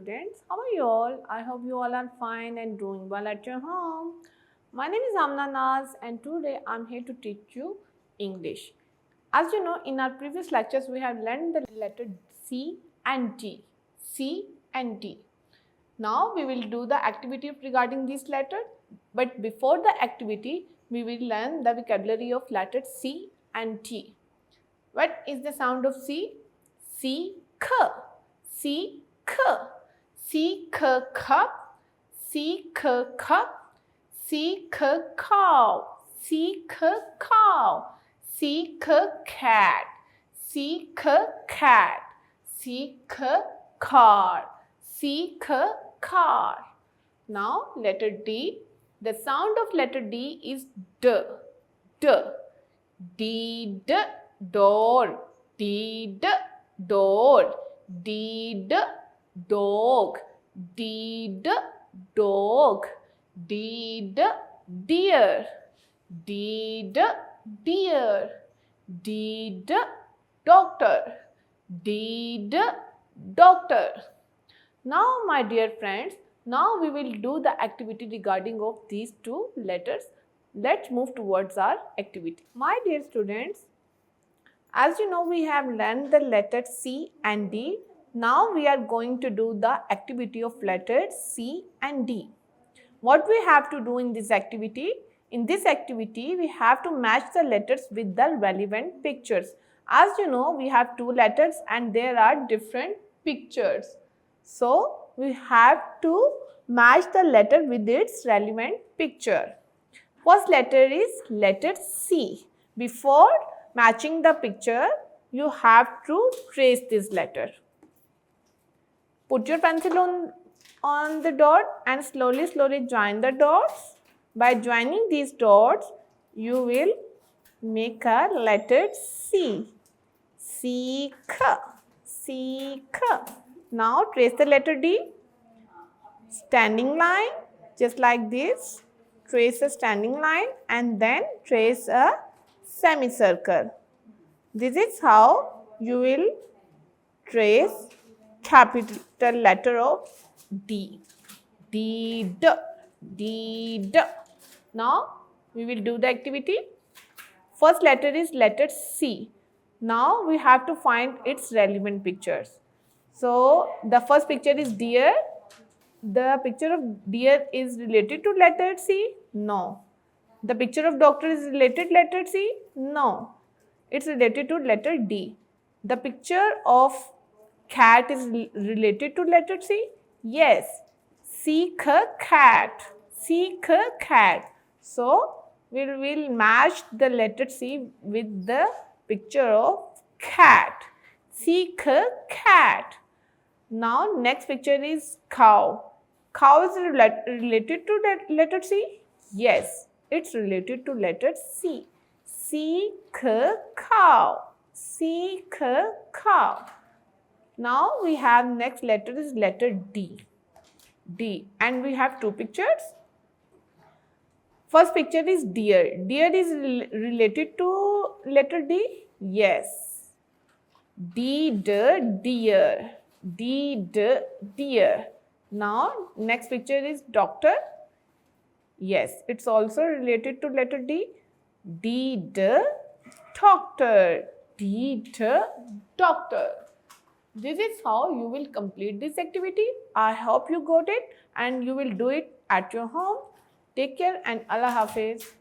students. How are you all? I hope you all are fine and doing well at your home. My name is Amna Naz and today I am here to teach you English. As you know, in our previous lectures we have learned the letter C and D. C and D. Now we will do the activity regarding this letter. But before the activity, we will learn the vocabulary of letter C and T. What is the sound of C? C, K. C, K. C, K, cup. C, K, cup. C, K, cow. C, K, cow. C, K, cat. C, K, cat. C, K, car. C, K, car. Now letter D. The sound of letter D is D. D. D, D, door. D, D, door. D, D, dog. D, D, dog. D, D, deer. D, D, deer. D, D, doctor. D, D, doctor. Now my dear friends, now we will do the activity regarding of these two letters. Let's move towards our activity. My dear students, as you know, we have learned the letter C and D. Now we are going to do the activity of letters C and D. What we have to do in this activity? In this activity, we have to match the letters with the relevant pictures. As you know, we have two letters and there are different pictures. So, we have to match the letter with its relevant picture. First letter is letter C. Before matching the picture, you have to trace this letter. Put your pencil on the dot and slowly join the dots. By joining these dots, you will make a letter C. C, K. C, K. Now trace the letter D. Standing line, just like this. Trace a standing line and then trace a semicircle. This is how you will trace capital letter of D. D, D, D, D. Now we will do the activity. First letter is letter C. Now we have to find its relevant pictures. So the first picture is deer. The picture of deer is related to letter C? No. The picture of doctor is related to letter C? No. It's related to letter D. The picture of cat is related to letter C? Yes. C, K, cat. C, K, cat. So, we will match the letter C with the picture of cat. C, K, cat. Now, next picture is cow. Cow is related to letter C? Yes, it's related to letter C. C, K, cow. C, K, cow. Now we have next letter is letter D. D. And we have two pictures. First picture is deer. Deer is related to letter D? Yes. D, D, deer. D, D, deer. Now, next picture is doctor. Yes, it's also related to letter D. D, D, doctor. D, D, doctor. This is how you will complete this activity. I hope you got it and you will do it at your home. Take care and Allah Hafiz.